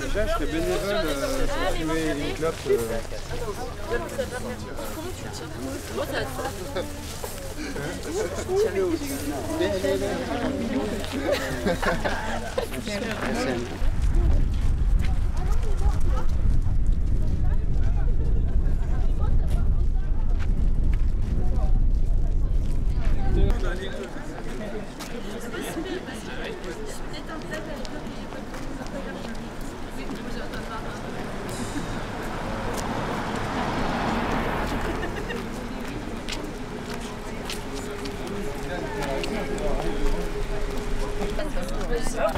Déjà, je serais bénévole pour fumer une clope. Comment tu le tiens? Moi, ça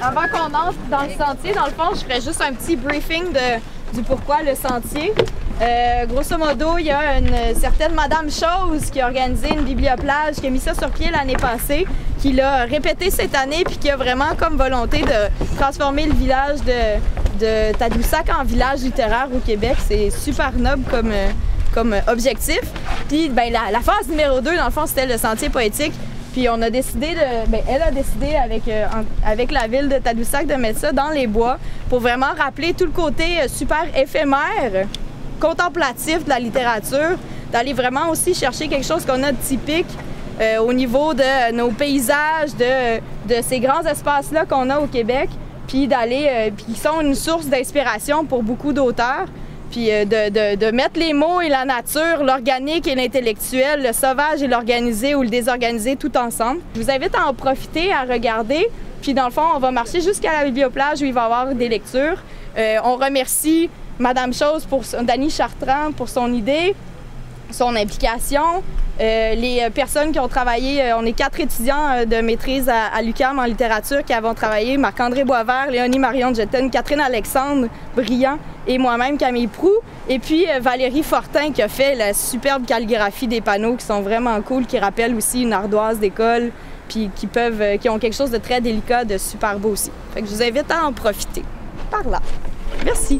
Avant qu'on entre dans le sentier, dans le fond, je ferais juste un petit briefing du pourquoi le sentier. Grosso modo, il y a une certaine Madame Chose qui a organisé une biblioplage, qui a mis ça sur pied l'année passée, qui l'a répété cette année, puis qui a vraiment comme volonté de transformer le village de Tadoussac en village littéraire au Québec. C'est super noble comme objectif. Puis ben, la phase numéro 2, dans le fond, c'était le sentier poétique. Puis on a décidé elle a décidé avec la ville de Tadoussac de mettre ça dans les bois pour vraiment rappeler tout le côté super éphémère, contemplatif de la littérature, d'aller vraiment aussi chercher quelque chose qu'on a de typique au niveau de nos paysages, de ces grands espaces-là qu'on a au Québec, puis puis qui sont une source d'inspiration pour beaucoup d'auteurs. Puis de mettre les mots et la nature, l'organique et l'intellectuel, le sauvage et l'organisé ou le désorganisé tout ensemble. Je vous invite à en profiter, à regarder. Puis dans le fond, on va marcher jusqu'à la biblioplage où il va y avoir des lectures. On remercie Madame Chose, Dany Chartrand pour son idée, son implication. Les personnes qui ont travaillé, on est 4 étudiants de maîtrise à l'UQAM en littérature qui avons travaillé, Marc-André Boisvert, Léonie Marion Jetten, Catherine Alexandre Briand et moi-même Camille Proux. Et puis Valérie Fortin qui a fait la superbe calligraphie des panneaux qui sont vraiment cool, qui rappellent aussi une ardoise d'école, puis qui ont quelque chose de très délicat, de super beau aussi. Fait que je vous invite à en profiter. Par là. Merci.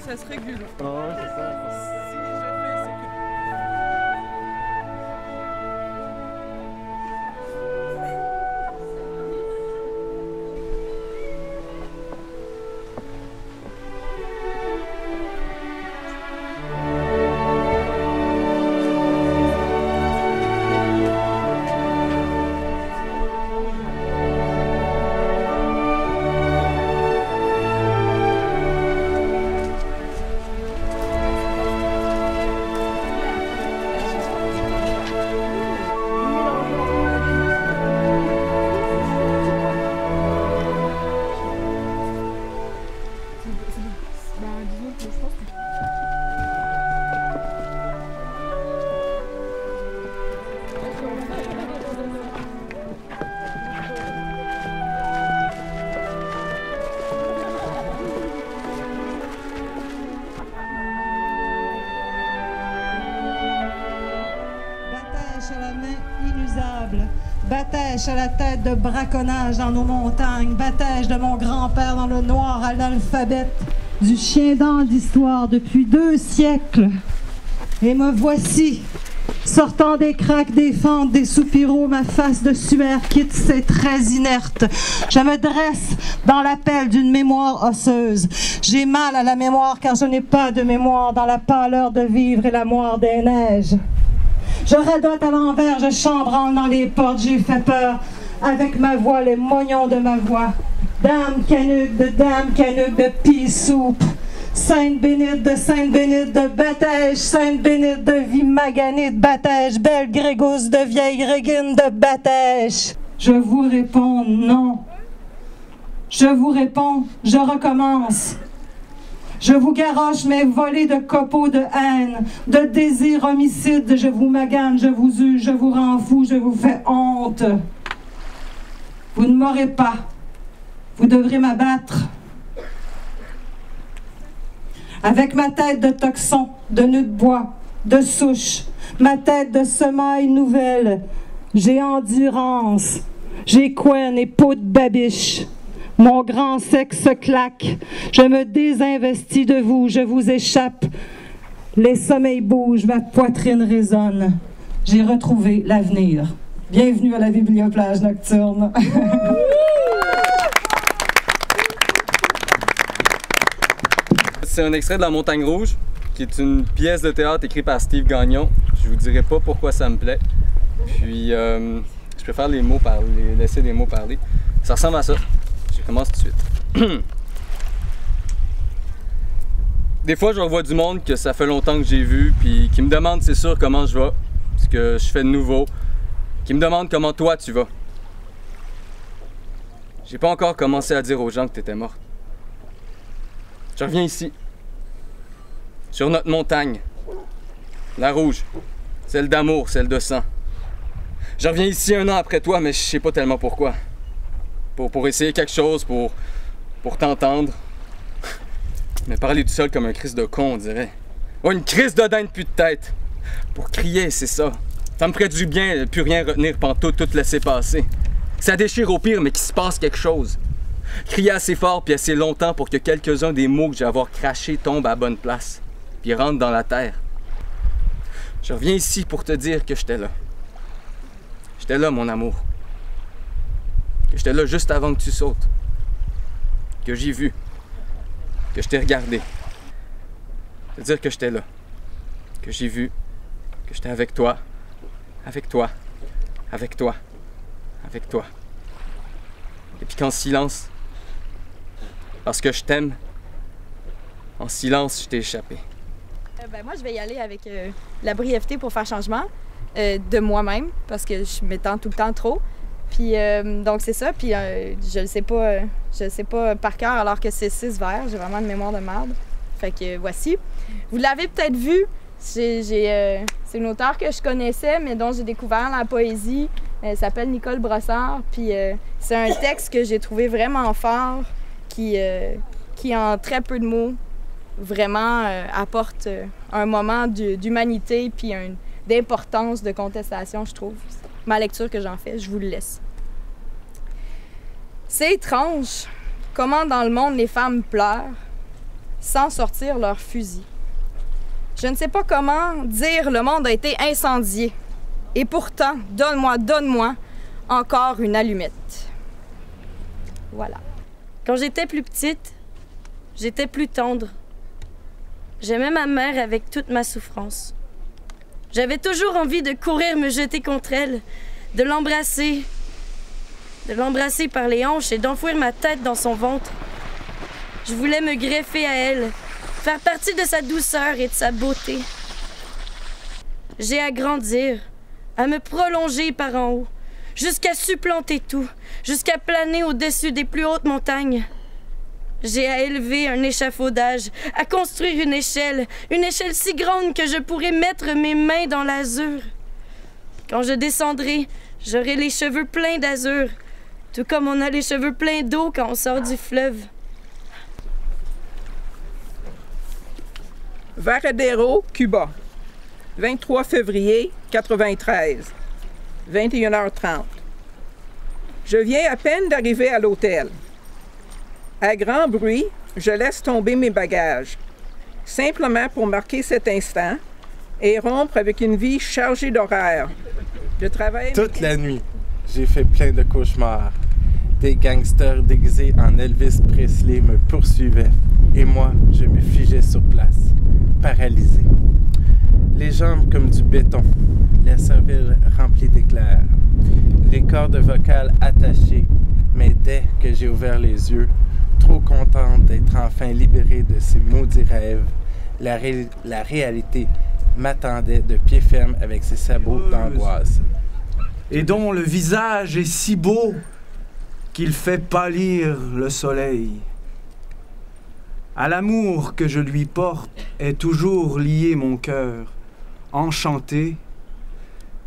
Ça se régule. Ah ouais, c'est ça. Si je fais, c'est que... À la main inusable, Batèche à la tête de braconnage dans nos montagnes, Batèche de mon grand-père dans le noir analphabète, du chien dent d'histoire depuis 2 siècles. Et me voici, sortant des craques, des fentes, des soupiraux, ma face de suaire quitte ses traits inertes. Je me dresse dans l'appel d'une mémoire osseuse. J'ai mal à la mémoire car je n'ai pas de mémoire dans la pâleur de vivre et la moire des neiges. Je radote à l'envers, je chambranle dans les portes, j'ai fait peur avec ma voix, les moignons de ma voix. Dame Canuc de pie-soupe, Sainte Bénite de Batèche, Sainte Bénite de Vimaganée de Batèche, belle Grégousse de vieille Régine de Batèche. Je vous réponds non. Je vous réponds, je recommence. Je vous garoche mes volées de copeaux de haine, de désir homicide, je vous magane, je vous use, je vous rends fou, je vous fais honte. Vous ne m'aurez pas, vous devrez m'abattre. Avec ma tête de toxon, de nœud de bois, de souche, ma tête de semaille nouvelle, j'ai endurance, j'ai couenne et peau de babiche. Mon grand sexe claque. Je me désinvestis de vous. Je vous échappe. Les sommeils bougent. Ma poitrine résonne. J'ai retrouvé l'avenir. Bienvenue à la Biblioplage nocturne. C'est un extrait de La Montagne Rouge, qui est une pièce de théâtre écrite par Steve Gagnon. Je vous dirai pas pourquoi ça me plaît. Puis, je préfère laisser les mots parler. Ça ressemble à ça. Je commence tout de suite. Des fois, je revois du monde que ça fait longtemps que j'ai vu, puis qui me demande, c'est sûr, comment je vais, ce que je fais de nouveau, qui me demande comment toi tu vas. J'ai pas encore commencé à dire aux gens que t'étais morte. Je reviens ici, sur notre montagne, la rouge, celle d'amour, celle de sang. Je reviens ici 1 an après toi, mais je sais pas tellement pourquoi. Pour essayer quelque chose, pour t'entendre. Mais parler tout seul comme un Christ de con, on dirait. Oh, une crise de dinde plus de tête. Pour crier, c'est ça. Ça me ferait du bien, plus rien retenir pantoute, tout laisser passer. Ça déchire au pire, mais qu'il se passe quelque chose. Crier assez fort puis assez longtemps pour que quelques-uns des mots que j'ai à avoir crachés tombent à la bonne place, puis rentrent dans la terre. Je reviens ici pour te dire que j'étais là. J'étais là, mon amour. Que j'étais là juste avant que tu sautes. Que j'ai vu. Que je t'ai regardé. Te dire que j'étais là. Que j'ai vu. Que j'étais avec toi. Avec toi. Avec toi. Avec toi. Et puis qu'en silence, parce que je t'aime, en silence, je t'ai échappé. Moi, je vais y aller avec la brièveté pour faire changement de moi-même, parce que je m'étends tout le temps trop. Puis, donc, c'est ça. Puis, je le sais pas par cœur, alors que c'est 6 vers. J'ai vraiment une mémoire de merde. Fait que voici. Vous l'avez peut-être vu. C'est une auteure que je connaissais, mais dont j'ai découvert la poésie. Elle s'appelle Nicole Brossard. Puis, c'est un texte que j'ai trouvé vraiment fort, qui en très peu de mots, vraiment apporte un moment d'humanité puis d'importance, de contestation, je trouve. Ma lecture que j'en fais, je vous le laisse. C'est étrange comment dans le monde les femmes pleurent sans sortir leur fusil. Je ne sais pas comment dire le monde a été incendié. Et pourtant, donne-moi encore une allumette. Voilà. Quand j'étais plus petite, j'étais plus tendre. J'aimais ma mère avec toute ma souffrance. J'avais toujours envie de courir me jeter contre elle, de l'embrasser par les hanches et d'enfouir ma tête dans son ventre. Je voulais me greffer à elle, faire partie de sa douceur et de sa beauté. J'ai à grandir, à me prolonger par en haut, jusqu'à supplanter tout, jusqu'à planer au-dessus des plus hautes montagnes. J'ai à élever un échafaudage, à construire une échelle si grande que je pourrais mettre mes mains dans l'azur. Quand je descendrai, j'aurai les cheveux pleins d'azur, tout comme on a les cheveux pleins d'eau quand on sort du fleuve. Varadero, Cuba, 23 février 93, 21h30. Je viens à peine d'arriver à l'hôtel. À grand bruit, je laisse tomber mes bagages, simplement pour marquer cet instant et rompre avec une vie chargée d'horaires. Je travaille... Toute la nuit, j'ai fait plein de cauchemars. Des gangsters déguisés en Elvis Presley me poursuivaient et moi, je me figeais sur place, paralysé. Les jambes comme du béton, la cervelle remplie d'éclairs, les cordes vocales attachées, mais dès que j'ai ouvert les yeux, trop contente d'être enfin libérée de ces maudits rêves, la réalité m'attendait de pied ferme avec ses sabots d'angoisse. Et dont le visage est si beau qu'il fait pâlir le soleil. À l'amour que je lui porte est toujours lié mon cœur, enchanté,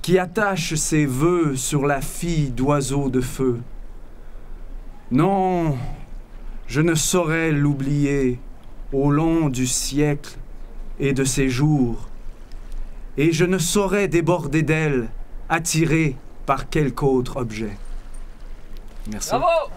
qui attache ses vœux sur la fille d'oiseau de feu. Non, je ne saurais l'oublier au long du siècle et de ses jours, et je ne saurais déborder d'elle, attiré par quelque autre objet. Merci. Bravo!